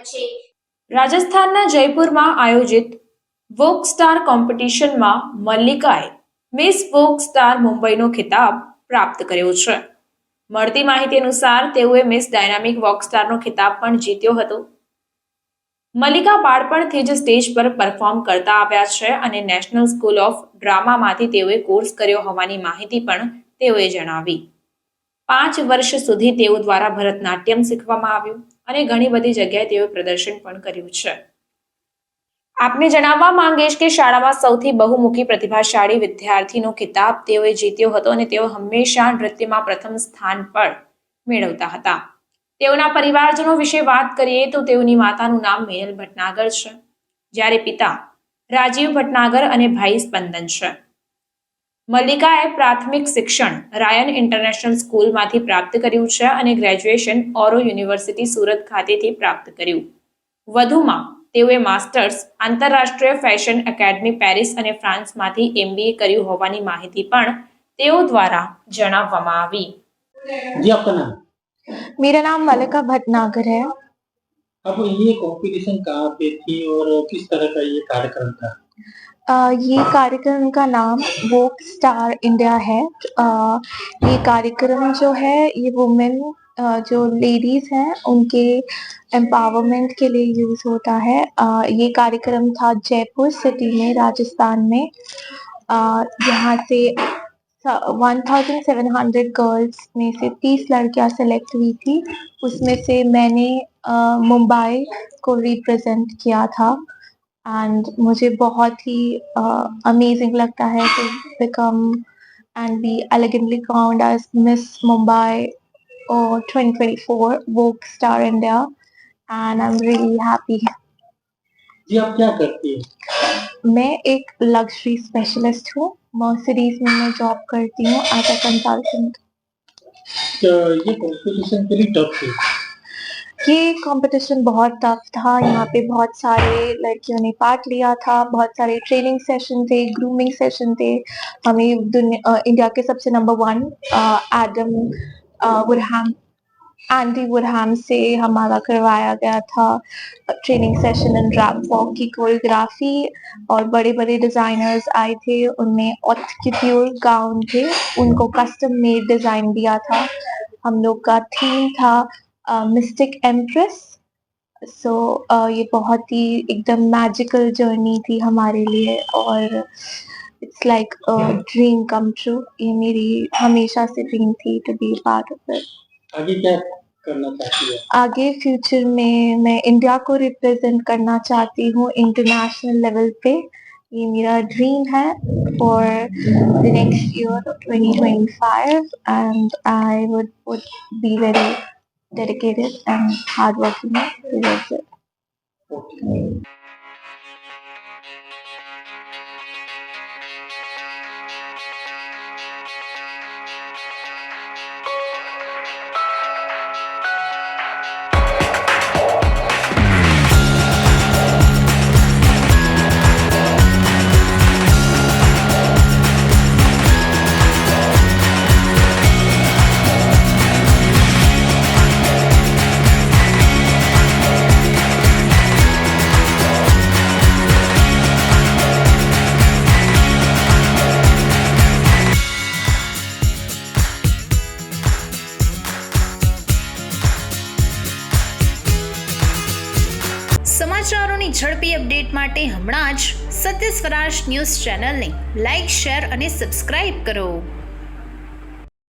છે। રાજસ્થાનના જયપુરમાં આયોજિત વોક સ્ટાર કોમ્પિટિશનમાં મલ્લિકાએ મિસ વોક સ્ટાર મુંબઈનો ખિતાબ પ્રાપ્ત કર્યો છે। મળતી માહિતી અનુસાર તેઓએ મિસ ડાયનામિક વોક સ્ટારનો ખિતાબ પણ જીત્યો હતો। મલ્લિકા બાળપણથી જ સ્ટેજ પર પરફોર્મ કરતા આવ્યા છે અને નેશનલ સ્કૂલ ઓફ ડ્રામામાંથી તેઓએ કોર્સ કર્યો હોવાની માહિતી પણ તેઓએ જણાવી। 5 વર્ષ સુધી તેઓ દ્વારા ભરતનાટ્યમ શીખવામાં આવ્યું અને ઘણી બધી જગ્યાએ તેઓએ પ્રદર્શન પણ કર્યું છે। આપને જણાવવા માંગીશ કે શાળામાં સૌથી બહુમુખી પ્રતિભાશાળી વિદ્યાર્થીનો ખિતાબ તેઓએ જીત્યો હતો અને તેઓ હંમેશા નૃત્યમાં પ્રથમ સ્થાન પર મેળવતા હતા। તેઓના પરિવારજનો વિશે વાત કરીએ તો તેઓની માતાનું નામ મેનલ ભટનાગર છે, જ્યારે પિતા રાજીવ ભટનાગર અને ભાઈ સ્પંદન છે। મલ્લિકાએ પ્રાથમિક શિક્ષણ રાયન ઇન્ટરનેશનલ સ્કૂલમાંથી પ્રાપ્ત કર્યું છે અને ગ્રેજ્યુએશન ઓરો યુનિવર્સિટી સુરત ખાતેથી પ્રાપ્ત કર્યું। વધુમાં તેઓએ માસ્ટર્સ આંતરરાષ્ટ્રીય ફેશન એકેડમી પેરિસ અને ફ્રાન્સમાંથી MBA કર્યું હોવાની માહિતી પણ તેઓ દ્વારા જણાવવામાં આવી। जी आपका नाम? मेरा नाम मल्लिका भटनागर है। अब ये कंपटीशन कहाँ पे थी और किस तरह का ये कार्यक्रम था? ये कार्यक्रम का नाम वोक स्टार इंडिया है। ये कार्यक्रम जो है ये वुमेन जो लेडीज हैं उनके एम्पावरमेंट के लिए यूज होता है। ये कार्यक्रम था जयपुर सिटी में, राजस्थान में। यहाँ से 1700 गर्ल्स में से 30 लड़कियां सेलेक्ट हुई थी। उसमें से मैंने मुंबई को रिप्रेजेंट किया था एंड मुझे बहुत ही अमेजिंग लगता है to become and be elegantly crowned as miss Mumbai और 2024 walk star India and I am really happy. जी आप क्या करती है? मैं एक लग्जरी स्पेशलिस्ट हूँ। मर्सिडीज में मैं जॉब करती हूँ एज अ कंसल्टेंट। तो ये कंपटीशन के लिए टफ थी। ये कंपटीशन बहुत टफ था। यहाँ पे बहुत सारे लड़कियों ने पार्ट लिया था। बहुत सारे ट्रेनिंग सेशन थे, ग्रूमिंग सेशन थे। हमें इंडिया के सबसे number 1 Adam Woodham Andy Woodham से हमारा करवाया गया था training session and ramp walk की कोरियोग्राफी, और बड़े बड़े डिजाइनर्स आए थे। उनमें ऑट क्यूट्योर गाउन थे, उनको कस्टम मेड डिजाइन दिया था। हम लोग का थीम था मिस्टिक एम्प्रेस। सो ये बहुत ही एकदम मैजिकल जर्नी थी हमारे लिए और it's like a dream come true. ये मेरी हमेशा से ड्रीम थी to be part of it. आगे क्या करना चाहती है? आगे फ्यूचर में मैं इंडिया को रिप्रेजेंट करना चाहती हूँ इंटरनेशनल लेवल पे। ये मेरा ड्रीम है for the next year 2025 and I would be very dedicated and hardworking towards it. Okay. સમાચારોની ઝડપી અપડેટ માટે હમણાં જ સત્ય સ્વરાજ ન્યૂઝ ચેનલને લાઇક, શેર અને સબસ્ક્રાઇબ કરો।